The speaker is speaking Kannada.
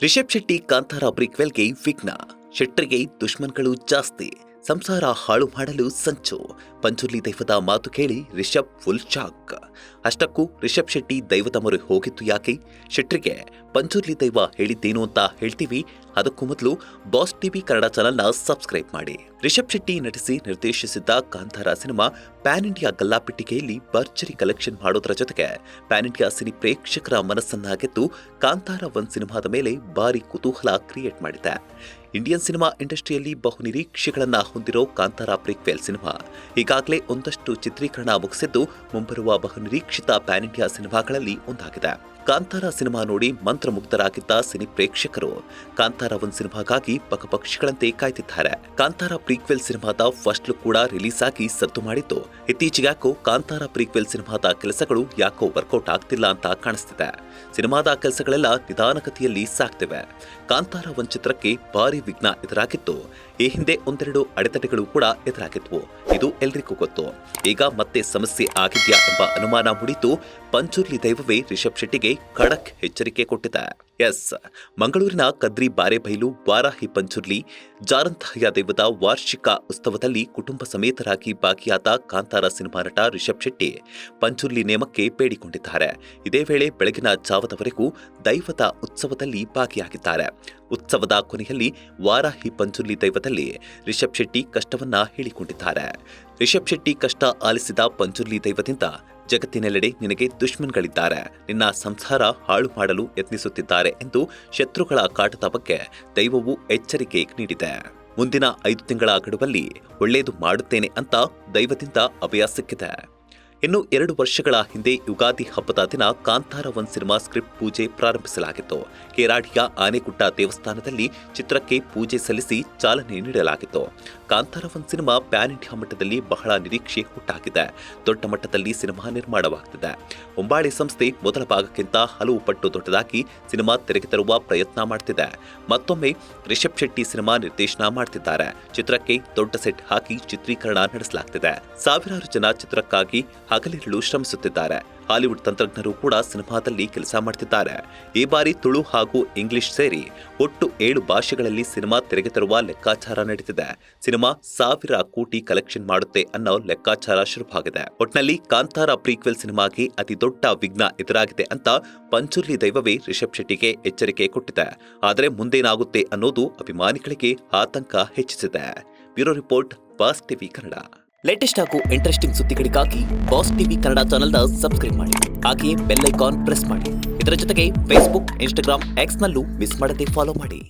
ರಿಷಬ್ ಶೆಟ್ಟಿ ಕಾಂತಾರ ಪ್ರೀಕ್ವೆಲ್ಗೆ ವಿಘ್ನ, ಶೆಟ್ಟರಿಗೆ ದುಶ್ಮನ್ಗಳು ಜಾಸ್ತಿ, ಸಂಸಾರ ಹಾಳು ಮಾಡಲು ಸಂಚು. ಪಂಚುರ್ಲಿ ದೈವದ ಮಾತು ಕೇಳಿ ರಿಷಬ್ ಫುಲ್ ಶಾಕ್. ಅಷ್ಟಕ್ಕೂ ರಿಷಬ್ ಶೆಟ್ಟಿ ದೈವದ ಮೊರೆ ಹೋಗಿತ್ತು ಯಾಕೆ? ಶೆಟ್ಟರಿಗೆ ಪಂಚುರ್ಲಿ ದೈವ ಹೇಳಿದ್ದೇನು ಅಂತ ಹೇಳ್ತೀವಿ. ಅದಕ್ಕೂ ಮೊದಲು ಬಾಸ್ ಟಿವಿ ಕನ್ನಡ ಚಾನೆಲ್ನ ಸಬ್ಸ್ಕ್ರೈಬ್ ಮಾಡಿ. ರಿಷಬ್ ಶೆಟ್ಟಿ ನಟಿಸಿ ನಿರ್ದೇಶಿಸಿದ್ದ ಕಾಂತಾರ ಸಿನಿಮಾ ಪ್ಯಾನ್ ಇಂಡಿಯಾ ಗಲ್ಲಾಪೆಟ್ಟಿಗೆಯಲ್ಲಿ ಭರ್ಜರಿ ಕಲೆಕ್ಷನ್ ಮಾಡೋದರ ಜೊತೆಗೆ ಪ್ಯಾನ್ ಇಂಡಿಯಾ ಸಿನಿ ಪ್ರೇಕ್ಷಕರ ಮನಸ್ಸನ್ನ ಗೆದ್ದು ಕಾಂತಾರ 1 ಸಿನಿಮಾದ ಮೇಲೆ ಭಾರಿ ಕುತೂಹಲ ಕ್ರಿಯೇಟ್ ಮಾಡಿದೆ. ಇಂಡಿಯನ್ ಸಿನಿಮಾ ಇಂಡಸ್ಟ್ರಿಯಲ್ಲಿ ಬಹು ನಿರೀಕ್ಷೆಗಳನ್ನ ಹೊಂದಿರೋ ಕಾಂತಾರ ಪ್ರೀಕ್ವೆಲ್ ಸಿನಿಮಾ ಈಗಾಗಲೇ ಒಂದಷ್ಟು ಚಿತ್ರೀಕರಣ ಮುಗಿಸಿದ್ದು ಮುಂಬರುವ ಬಹು ನಿರೀಕ್ಷಿತ ಪ್ಯಾನ್ ಇಂಡಿಯಾ ಸಿನಿಮಾಗಳಲ್ಲಿ ಒಂದಾಗಿದೆ. ಕಾಂತಾರ ಸಿನಿಮಾ ನೋಡಿ ಮಂತ್ರಮುಗ್ಧರಾಗಿದ್ದ ಸಿನಿ ಪ್ರೇಕ್ಷಕರು ಕಾಂತಾರ 1 ಸಿನಿಮಾಗಾಗಿ ಪಕ್ಷಿಗಳಂತೆ ಕಾಯ್ತಿದ್ದಾರೆ. ಕಾಂತಾರ ಪ್ರೀಕ್ವೆಲ್ ಸಿನಿಮಾದ ಫಸ್ಟ್ ಲುಕ್ ಕೂಡ ರಿಲೀಸ್ ಆಗಿ ಸದ್ದು ಮಾಡಿದ್ದು, ಇತ್ತೀಚೆಗೆ ಯಾಕೋ ಕಾಂತಾರ ಪ್ರೀಕ್ವೆಲ್ ಸಿನಿಮಾದ ಕೆಲಸಗಳು ಯಾಕೋ ವರ್ಕೌಟ್ ಆಗ್ತಿಲ್ಲ ಅಂತ ಕಾಣಿಸ್ತಿದೆ. ಸಿನಿಮಾದ ಕೆಲಸಗಳೆಲ್ಲ ನಿಧಾನಗತಿಯಲ್ಲಿ ಸಾಗ್ತಿವೆ. ಕಾಂತಾರ 1 ಚಿತ್ರಕ್ಕೆ ಭಾರಿ ವಿಘ್ನ ಎದುರಾಗಿತ್ತು. ಈ ಹಿಂದೆ ಒಂದೆರಡು ಅಡೆತಡೆಗಳು ಕೂಡ ಎದುರಾಗಿದ್ವು. ಇದು ಎಲ್ರಿಗೂ ಗೊತ್ತು. ಈಗ ಮತ್ತೆ ಸಮಸ್ಯೆ ಆಗಿದ್ಯಾ ಎಂಬ ಅನುಮಾನ ಮೂಡಿದ್ದು ಪಂಚುರ್ಲಿ ದೈವವೇ ರಿಷಬ್ ಶೆಟ್ಟಿಗೆ ಖಡಕ್ ಎಚ್ಚರಿಕೆ ಕೊಟ್ಟಿದೆ. ಮಂಗಳೂರಿನ ಕದ್ರಿ ಬಾರೆಬೈಲು ವಾರಾಹಿ ಪಂಚುರ್ಲಿ ಜಾರಂತಹಯ ದೈವದ ವಾರ್ಷಿಕ ಉತ್ಸವದಲ್ಲಿ ಕುಟುಂಬ ಸಮೇತರಾಗಿ ಭಾಗಿಯಾದ ಕಾಂತಾರ ಸಿನಿಮಾ ನಟ ರಿಷಬ್ ಶೆಟ್ಟಿ ಪಂಚುರ್ಲಿ ನೇಮಕ್ಕೆ ಬೇಡಿಕೊಂಡಿದ್ದಾರೆ. ಇದೇ ವೇಳೆ ಬೆಳಗಿನ ಜಾವದವರೆಗೂ ದೈವದ ಉತ್ಸವದಲ್ಲಿ ಭಾಗಿಯಾಗಿದ್ದಾರೆ. ಉತ್ಸವದ ಕೊನೆಯಲ್ಲಿ ವಾರಾಹಿ ಪಂಚುರ್ಲಿ ದೈವದಲ್ಲಿ ರಿಷಬ್ ಶೆಟ್ಟಿ ಕಷ್ಟವನ್ನ ಹೇಳಿಕೊಂಡಿದ್ದಾರೆ. ರಿಷಬ್ ಶೆಟ್ಟಿ ಕಷ್ಟ ಆಲಿಸಿದ ಪಂಚುರ್ಲಿ ದೈವದಿಂದ ಜಗತ್ತಿನೆಲ್ಲೆಡೆ ನಿನಗೆ ದುಶ್ಮನ್ಗಳಿದ್ದಾರೆ, ನಿನ್ನ ಸಂಸಾರ ಹಾಳು ಮಾಡಲು ಯತ್ನಿಸುತ್ತಿದ್ದಾರೆ ಎಂದು ಶತ್ರುಗಳ ಕಾಟದ ಬಗ್ಗೆ ದೈವವು ಎಚ್ಚರಿಕೆ ನೀಡಿದೆ. ಮುಂದಿನ 5 ತಿಂಗಳ ಗಡುವಲ್ಲಿ ಒಳ್ಳೆಯದು ಮಾಡುತ್ತೇನೆ ಅಂತ ದೈವದಿಂದ ಅಭಯ ಸಿಕ್ಕಿದೆ. ಇನ್ನು 2 ವರ್ಷಗಳ ಹಿಂದೆ ಯುಗಾದಿ ಹಬ್ಬದ ದಿನ ಕಾಂತಾರ 1 ಸಿನಿಮಾ ಸ್ಕ್ರಿಪ್ಟ್ ಪೂಜೆ ಪ್ರಾರಂಭಿಸಲಾಗಿತ್ತು. ಕೇರಾಡಿಯ ಆನೆಗುಡ್ಡ ದೇವಸ್ಥಾನದಲ್ಲಿ ಚಿತ್ರಕ್ಕೆ ಪೂಜೆ ಸಲ್ಲಿಸಿ ಚಾಲನೆ ನೀಡಲಾಗಿತ್ತು. ಕಾಂತಾರ 1 ಸಿನಿಮಾ ಪ್ಯಾನ್ ಇಂಡಿಯಾ ಮಟ್ಟದಲ್ಲಿ ಬಹಳ ನಿರೀಕ್ಷೆ ಹುಟ್ಟಾಗಿದೆ. ದೊಡ್ಡ ಮಟ್ಟದಲ್ಲಿ ಸಿನಿಮಾ ನಿರ್ಮಾಣವಾಗುತ್ತಿದೆ. ಹೊಂಬಾಳೆ ಸಂಸ್ಥೆ ಮೊದಲ ಭಾಗಕ್ಕಿಂತ ಹಲವು ಪಟ್ಟು ದೊಡ್ಡದಾಗಿ ಸಿನಿಮಾ ತೆರೆಗೆ ತರುವ ಪ್ರಯತ್ನ ಮಾಡುತ್ತಿದೆ. ಮತ್ತೊಮ್ಮೆ ರಿಷಬ್ ಶೆಟ್ಟಿ ಸಿನಿಮಾ ನಿರ್ದೇಶನ ಮಾಡುತ್ತಿದ್ದಾರೆ. ಚಿತ್ರಕ್ಕೆ ದೊಡ್ಡ ಸೆಟ್ ಹಾಕಿ ಚಿತ್ರೀಕರಣ ನಡೆಸಲಾಗುತ್ತಿದೆ. ಸಾವಿರಾರು ಜನ ಚಿತ್ರಕ್ಕಾಗಿ ಹಗಲಿರುಳು ಶ್ರಮಿಸುತ್ತಿದ್ದಾರೆ. ಹಾಲಿವುಡ್ ತಂತ್ರಜ್ಞರು ಕೂಡ ಸಿನಿಮಾದಲ್ಲಿ ಕೆಲಸ ಮಾಡುತ್ತಿದ್ದಾರೆ. ಈ ಬಾರಿ ತುಳು ಹಾಗೂ ಇಂಗ್ಲಿಷ್ ಸೇರಿ ಒಟ್ಟು 7 ಭಾಷೆಗಳಲ್ಲಿ ಸಿನಿಮಾ ತೆರೆಗೆ ತರುವ ಲೆಕ್ಕಾಚಾರ ನಡೆದಿದೆ. ಸಿನಿಮಾ 1000 ಕೋಟಿ ಕಲೆಕ್ಷನ್ ಮಾಡುತ್ತೆ ಅನ್ನೋ ಲೆಕ್ಕಾಚಾರ ಶುರುವಾಗಿದೆ. ಒಟ್ನಲ್ಲಿ ಕಾಂತಾರ ಪ್ರೀಕ್ವೆಲ್ ಸಿನಿಮಾಗೆ ಅತಿ ದೊಡ್ಡ ವಿಘ್ನ ಎದುರಾಗಿದೆ ಅಂತ ಪಂಚುರ್ಲಿ ದೈವವೇ ರಿಷಬ್ ಶೆಟ್ಟಿಗೆ ಎಚ್ಚರಿಕೆ ಕೊಟ್ಟಿದೆ. ಆದರೆ ಮುಂದೇನಾಗುತ್ತೆ ಅನ್ನೋದು ಅಭಿಮಾನಿಗಳಿಗೆ ಆತಂಕ ಹೆಚ್ಚಿಸಿದೆ. Bureau report, boss TV Kannada. Latest ಹಾಗೂ ಇಂಟ್ರೆಸ್ಟಿಂಗ್ ಸುದ್ದಿಗಳಿಗಾಗಿ ಬಾಸ್ ಟಿವಿ ಕನ್ನಡ ಚಾನೆಲ್ನ ಸಬ್ಸ್ಕ್ರೈಬ್ ಮಾಡಿ. ಹಾಗೆಯೇ ಬೆಲ್ ಐಕಾನ್ ಪ್ರೆಸ್ ಮಾಡಿ. ಇದರ ಜೊತೆಗೆ ಫೇಸ್ಬುಕ್, ಇನ್ಸ್ಟಾಗ್ರಾಮ್, ಎಕ್ಸ್ನಲ್ಲೂ ಮಿಸ್ ಮಾಡದೆ ಫಾಲೋ ಮಾಡಿ.